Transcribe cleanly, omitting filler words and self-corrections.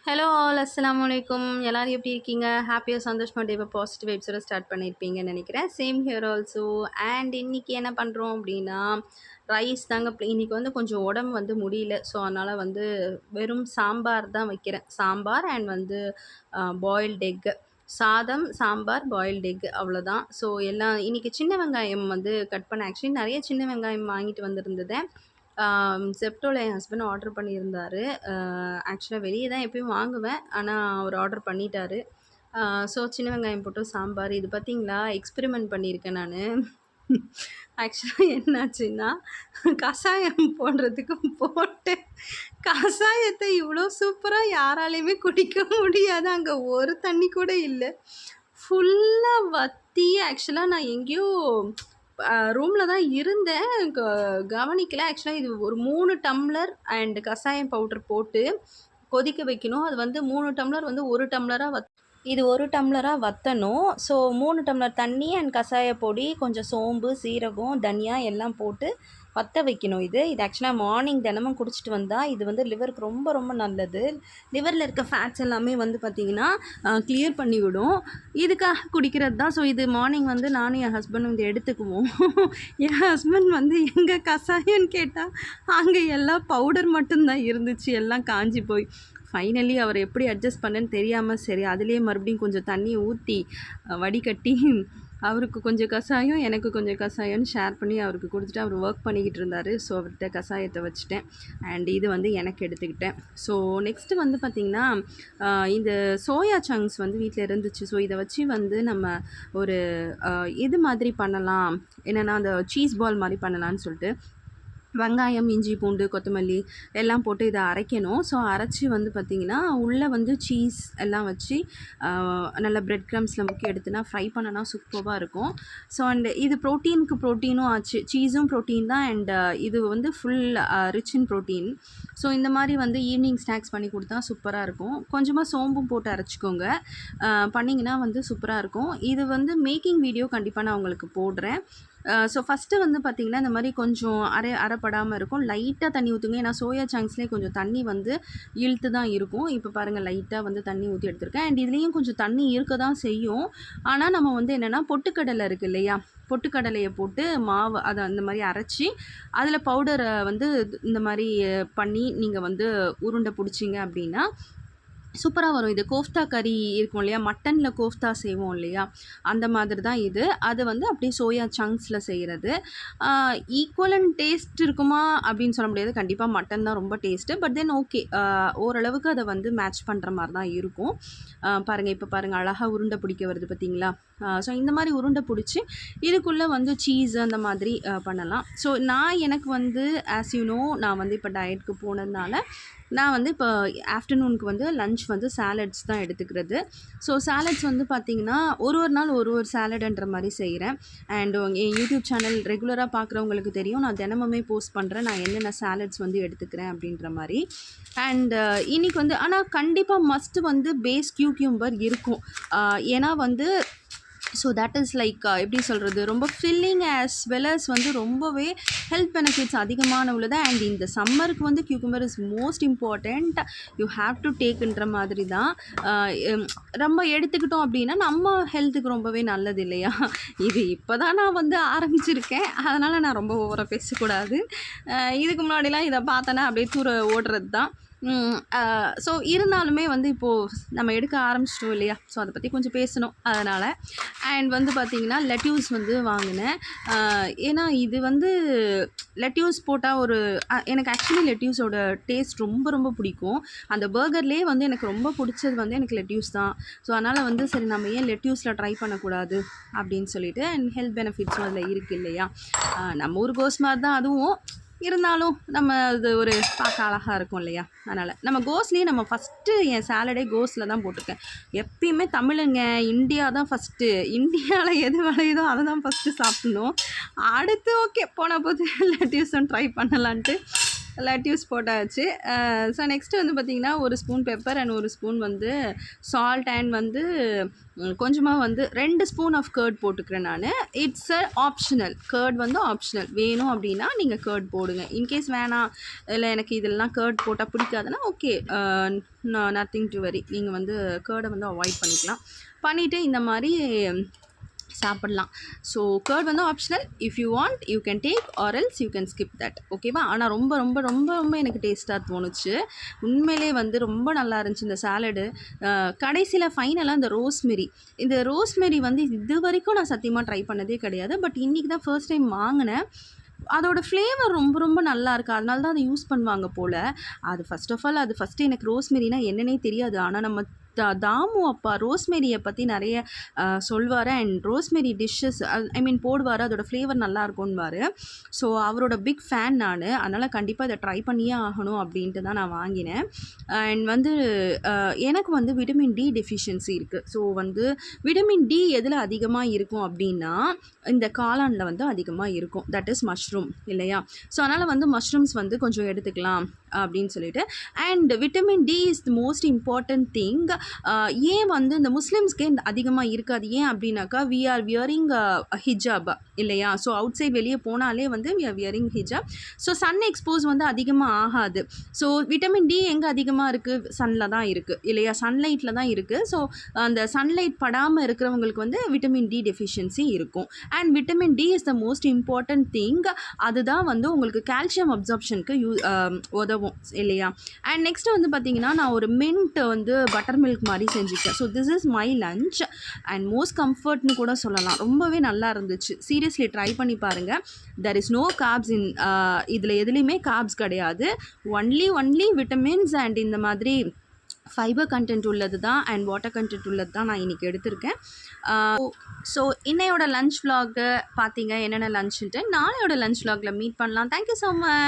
Hello all அஸ்ஸலாமு அலைக்கும். எல்லாரும் எப்படி இருக்கீங்க? ஹாப்பியாக சந்தோஷமாக டேவை பாசிட்டிவ் வைப்ஸோட ஸ்டார்ட் பண்ணியிருப்பீங்கன்னு நினைக்கிறேன். Same here also. அண்ட் இன்னைக்கு என்ன பண்ணுறோம் அப்படின்னா, ரைஸ் தாங்க. இன்னைக்கு வந்து கொஞ்சம் உடம்பு வந்து முடியல. ஸோ அதனால் வந்து வெறும் சாம்பார் தான் வைக்கிறேன். சாம்பார் அண்ட் வந்து பாயில்டு எக்கு. சாதம், சாம்பார், பாயில்டு எக் அவ்வளோதான். ஸோ எல்லாம் இன்னைக்கு சின்ன வெங்காயம் வந்து கட் பண்ண ஆக்சுவலி நிறைய சின்ன வெங்காயம் வாங்கிட்டு வந்திருந்தது. ஜெப்டோவில் என் ஹஸ்பண்ட் ஆர்டர் பண்ணியிருந்தாரு. ஆக்சுவலாக வெளியே தான் எப்பயும் வாங்குவேன். ஆனால் அவர் ஆர்டர் பண்ணிட்டாரு. ஸோ சின்ன வெங்காயம் போட்டு சாம்பார். இது பார்த்தீங்களா, எக்ஸ்பெரிமெண்ட் பண்ணியிருக்கேன் நான். ஆக்சுவலாக என்னாச்சுன்னா, கஷாயம் போடுறதுக்கு போட்டு கஷாயத்தை இவ்வளோ சூப்பராக யாராலையுமே குடிக்க முடியாது. அங்கே ஒரு தண்ணி கூட இல்லை. ஃபுல்லாக வற்றி ஆக்சுவலாக நான் எங்கேயோ ரூமில் தான் இருந்தேன். கவனிக்கல. ஆக்சுவலாக இது ஒரு 3 டம்ளர் அண்ட் கஷாயம் பவுடர் போட்டு கொதிக்க வைக்கணும். அது வந்து 3 டம்ளர் வந்து 1 டம்ளராக இது 1 டம்ளராக வற்றணும். ஸோ 3 டம்ளர் தண்ணி அண்ட் கஷாய பொடி, கொஞ்சம் சோம்பு, சீரகம், தனியா எல்லாம் போட்டு வற்ற வைக்கணும். இது ஆக்சுவலாக மார்னிங் தினமும் குடிச்சிட்டு வந்தால் இது வந்து லிவருக்கு ரொம்ப ரொம்ப நல்லது. லிவரில் இருக்க ஃபேட்ஸ் எல்லாமே வந்து பார்த்திங்கன்னா கிளியர் பண்ணிவிடும். இதுக்காக குடிக்கிறது தான். ஸோ இது மார்னிங் வந்து நானும் என் ஹஸ்பண்டும் இது எடுத்துக்குவோம். என் ஹஸ்பண்ட் வந்து எங்கே கஷாயம்னு கேட்டால் அங்கே எல்லாம் பவுடர் மட்டும்தான் இருந்துச்சு. எல்லாம் காஞ்சி போய் ஃபைனலி அவர் எப்படி அட்ஜஸ்ட் பண்ணேன்னு தெரியாமல் சரி அதுலேயே மறுபடியும் கொஞ்சம் தண்ணி ஊற்றி வடிகட்டி அவருக்கு கொஞ்சம் கஷாயம் எனக்கு கொஞ்சம் கஷாயம்னு ஷேர் பண்ணி அவருக்கு கொடுத்துட்டு அவர் ஒர்க் பண்ணிக்கிட்டு இருந்தார். ஸோ அவர்கிட்ட கஷாயத்தை வச்சுட்டேன் அண்ட் இது வந்து எனக்கு எடுத்துக்கிட்டேன். ஸோ நெக்ஸ்ட்டு வந்து பார்த்திங்கன்னா இந்த சோயா சங்க்ஸ் வந்து வீட்டில் இருந்துச்சு. ஸோ இதை வச்சு வந்து நம்ம ஒரு இது மாதிரி பண்ணலாம், என்னென்னா அந்த சீஸ் பால் மாதிரி பண்ணலான்னு சொல்லிட்டு வெங்காயம், இஞ்சி, பூண்டு, கொத்தமல்லி எல்லாம் போட்டு இதை அரைக்கணும். ஸோ அரைச்சி வந்து பார்த்திங்கன்னா உள்ளே வந்து சீஸ் எல்லாம் வச்சு நல்லா பிரெட் க்ரம்ஸில் முக்கி எடுத்துனா ஃப்ரை பண்ணனா சூப்பராக இருக்கும். ஸோ அண்ட் இது ப்ரோட்டீனும் ஆச்சு. சீஸும் ப்ரோட்டீன் தான் அண்ட் இது வந்து full rich in protein. So இந்த மாதிரி வந்து ஈவினிங் ஸ்நாக்ஸ் பண்ணி கொடுத்தா சூப்பராக இருக்கும். கொஞ்சமாக சோம்பும் போட்டு அரைச்சிக்கோங்க. பண்ணிங்கன்னா வந்து சூப்பராக இருக்கும். இது வந்து மேக்கிங் வீடியோ கண்டிப்பாக நான் உங்களுக்கு போடுறேன். ஸோ ஃபஸ்ட்டு வந்து பார்த்திங்கன்னா இந்த மாதிரி கொஞ்சம் அரைப்படாமல் இருக்கும். லைட்டாக தண்ணி ஊற்றுங்க. ஏன்னா சோயா சங்க்ஸ்லேயே கொஞ்சம் தண்ணி வந்து இழுத்து தான் இருக்கும். இப்போ பாருங்கள் லைட்டாக வந்து தண்ணி ஊற்றி எடுத்துருக்கேன். அண்ட் இதுலேயும் கொஞ்சம் தண்ணி இருக்க தான் செய்யும். ஆனால் நம்ம வந்து என்னென்னா பொட்டுக்கடலை இருக்குது இல்லையா, பொட்டுக்கடலையை போட்டு மாவு அதை அந்த மாதிரி அரைச்சி அதில் பவுடரை வந்து இந்த மாதிரி பண்ணி நீங்கள் வந்து உருண்டை பிடிச்சிங்க அப்படின்னா சூப்பராக வரும். இது கோஃப்தா கறி இருக்கும் இல்லையா, மட்டனில் கோஃப்தா செய்வோம் இல்லையா, அந்த மாதிரி தான் இது. அது வந்து அப்படியே சோயா சங்க்ஸில் செய்கிறது. ஈக்குவலண்ட் டேஸ்ட் இருக்குமா அப்படின்னு சொல்ல முடியாது. கண்டிப்பாக மட்டன் தான் ரொம்ப டேஸ்ட்டு. பட் தென் ஓகே, ஓரளவுக்கு அதை வந்து மேட்ச் பண்ணுற மாதிரி தான் இருக்கும். பாருங்கள், இப்போ பாருங்கள் அழகாக உருண்டை பிடிக்க வருது பார்த்தீங்களா. ஸோ இந்த மாதிரி உருண்டை பிடிச்சி இதுக்குள்ளே வந்து சீஸ் அந்த மாதிரி பண்ணலாம். ஸோ எனக்கு வந்து ஆஸ் யூ நோ, நான் வந்து இப்போ டயட்டுக்கு போனதுனால நான் வந்து இப்போ ஆஃப்டர்நூனுக்கு வந்து லன்ச் வந்து சாலட்ஸ் தான் எடுத்துக்கிறது. ஸோ சாலட்ஸ் வந்து பார்த்திங்கன்னா ஒரு நாள் ஒரு சாலடுன்ற மாதிரி செய்கிறேன். அண்ட் என் யூடியூப் சேனல் ரெகுலராக பார்க்குறவங்களுக்கு தெரியும், நான் தினமுமே போஸ்ட் பண்ணுறேன் நான் என்னென்ன சாலட்ஸ் வந்து எடுத்துக்கிறேன் அப்படின்ற மாதிரி. அண்ட் இன்றைக்கி வந்து ஆனால் கண்டிப்பாக மஸ்ட்டு வந்து பேஸ் கியூக்யூம்பர் இருக்கும். ஏன்னா வந்து ஸோ தட் இஸ் லைக் எப்படி சொல்கிறது, ரொம்ப ஃபில்லிங் ஆஸ் வெல் அஸ் வந்து ரொம்பவே ஹெல்த் பெனிஃபிட்ஸ் அதிகமான உள்ளது. அண்ட் இந்த சம்மருக்கு வந்து cucumber is most important, you have to டேக்குன்ற மாதிரி தான். ரொம்ப எடுத்துக்கிட்டோம் அப்படின்னா நம்ம ஹெல்த்துக்கு ரொம்பவே நல்லது இல்லையா. இது இப்போ தான் நான் வந்து ஆரம்பிச்சிருக்கேன், அதனால் நான் ரொம்ப ஓவராக பேசக்கூடாது. இதுக்கு முன்னாடிலாம் இதை பார்த்தேன்னா அப்படியே தூர ஓடுறது தான். ஸோ இருந்தாலுமே வந்து இப்போது நம்ம எடுக்க ஆரம்பிச்சிட்டோம் இல்லையா, ஸோ அதை பற்றி கொஞ்சம் பேசணும் அதனால். அண்ட் வந்து பார்த்திங்கன்னா லெட்யூஸ் வந்து வாங்கினேன். ஏன்னா இது வந்து லெட்யூஸ் போட்டால் எனக்கு ஆக்சுவலி லெட்யூஸோட டேஸ்ட் ரொம்ப ரொம்ப பிடிக்கும். அந்த பர்கர்லேயே வந்து எனக்கு ரொம்ப பிடிச்சது வந்து எனக்கு லெட்யூஸ் தான். ஸோ அதனால் வந்து சரி நம்ம ஏன் லெட்யூஸில் ட்ரை பண்ணக்கூடாது அப்படின்னு சொல்லிட்டு, அண்ட் ஹெல்த் பெனிஃபிட்ஸும் அதில் இருக்குது இல்லையா. நம்ம ஊர் கோஸ் மாதிரி தான் அதுவும், இருந்தாலும் நம்ம அது ஒரு பார்க்க அழகாக இருக்கும் இல்லையா. அதனால் நம்ம கோஸ்லேயே நம்ம ஃபஸ்ட்டு என் சாலடே கோஸில் தான் போட்டிருக்கேன். எப்பயுமே தமிழுங்க, இந்தியா தான் ஃபஸ்ட்டு. இந்தியாவில் எது விளையுதோ அதை தான் ஃபஸ்ட்டு சாப்பிட்ணும். அடுத்து ஓகே போன போது லெட்யூஸும் ட்ரை பண்ணலான்ட்டு லெட்யூஸ் போட்டாச்சு. ஸோ நெக்ஸ்ட்டு வந்து பார்த்திங்கன்னா, ஒரு ஸ்பூன் பெப்பர் அண்ட் ஒரு ஸ்பூன் வந்து சால்ட் அண்ட் வந்து கொஞ்சமாக வந்து 2 ஸ்பூன் ஆஃப் கர்ட் போட்டுக்கிறேன் நான். It's a optional. கர்ட் வந்து ஆப்ஷனல். வேணும் அப்படின்னா நீங்கள் கர்ட் போடுங்க. இன்கேஸ் வேணாம், இல்லை எனக்கு இதெல்லாம் கர்ட் போட்டால் பிடிக்காதுன்னா ஓகே, நத்திங் டு வெரி. நீங்கள் வந்து கர்டை வந்து அவாய்ட் பண்ணிக்கலாம். பண்ணிவிட்டு இந்த மாதிரி சாப்பிட்லாம். ஸோ கர்ட் வந்து optional. If you want you can take or else you can skip that. ஓகேவா? ஆனால் ரொம்ப ரொம்ப ரொம்ப ரொம்ப எனக்கு டேஸ்ட்டாக தோணுச்சு. உண்மையிலே வந்து ரொம்ப நல்லா இருந்துச்சு இந்த சாலடு. கடைசியில் ஃபைனலாக இந்த ரோஸ்மெரி வந்து இது வரைக்கும் நான் சத்தியமாக ட்ரை பண்ணதே கிடையாது. பட் இன்றைக்கி தான் ஃபர்ஸ்ட் டைம் வாங்கினேன். அதோட ஃப்ளேவர் ரொம்ப ரொம்ப நல்லா இருக்குது. அதனால தான் அதை யூஸ் பண்ணுவாங்க போல். அது ஃபர்ஸ்ட் ஆஃப் ஆல் ஃபஸ்ட்டு எனக்கு ரோஸ்மெரினா என்னன்னே தெரியாது. ஆனால் நம்ம தாமு அப்பா ரோஸ்மெரியை பற்றி நிறைய சொல்வார். அண்ட் ரோஸ்மெரி டிஷ்ஷஸ் போடுவார். அதோட ஃப்ளேவர் நல்லா இருக்கும்பார். ஸோ அவரோட பிக் ஃபேன் நான். அதனால் கண்டிப்பாக இதை ட்ரை பண்ணியே ஆகணும் அப்படின்ட்டு தான் நான் வாங்கினேன். அண்ட் வந்து எனக்கு வந்து விட்டமின் டி டெஃபிஷியன்சி இருக்குது. ஸோ வந்து விட்டமின் டி எதில் அதிகமாக இருக்கும் அப்படின்னா இந்த காளானில் வந்து அதிகமாக இருக்கும். தட் இஸ் மஷ்ரூம் இல்லையா? ஸோ அதனால் வந்து மஷ்ரூம்ஸ் வந்து கொஞ்சம் எடுத்துக்கலாம் அப்படின்னு சொல்லிட்டு. And vitamin D is the most important thing. ஏன் வந்து இந்த முஸ்லிம்ஸ்க்கே அதிகமாக இருக்காது, ஏன் அப்படின்னாக்கா வி ஆர் வியரிங் ஹிஜாப் இல்லையா? ஸோ அவுட் சைட் வெளியே போனாலே வந்து வி ஆர் வியரிங் ஹிஜாப். ஸோ சன் எக்ஸ்போஸ் வந்து அதிகமாக ஆகாது. ஸோ விட்டமின் டி எங்கே அதிகமாக இருக்குது? சன்னில் தான் இருக்குது இல்லையா? சன்லைட்டில் தான் இருக்குது. ஸோ அந்த சன்லைட் படாமல் இருக்கிறவங்களுக்கு வந்து விட்டமின் டி டெஃபிஷியன்சி இருக்கும். And vitamin D is the most important thing. அதுதான் வந்து உங்களுக்கு கால்சியம் அப்சார்ப்ஷனுக்கு உதவும் இல்லையா? அண்ட் நெக்ஸ்ட்டு வந்து பார்த்திங்கன்னா, நான் ஒரு மின்ட் வந்து பட்டர் மில்க் மாதிரி செஞ்சுட்டேன். So this is my lunch and most கம்ஃபர்ட்னு கூட சொல்லலாம். ரொம்பவே நல்லா இருந்துச்சு. சீரியஸ்லி ட்ரை பண்ணி பாருங்கள். தெர் இஸ் நோ கார்ப்ஸ் இதில் எதுலேயுமே கார்ப்ஸ் கிடையாது. ஒன்லி விட்டமின்ஸ் அண்ட் இந்த மாதிரி ஃபைபர் கண்டென்ட் உள்ளது தான் அண்ட் வாட்டர் கண்டென்ட் உள்ளது தான் நான் இன்றைக்கி எடுத்திருக்கேன். ஸோ இன்னையோட லஞ்ச் vlog பார்த்தீங்க என்னென்ன லஞ்சுன்ட்டு. நாளையோட லஞ்ச் vlogல மீட் பண்ணலாம். Thank you so much.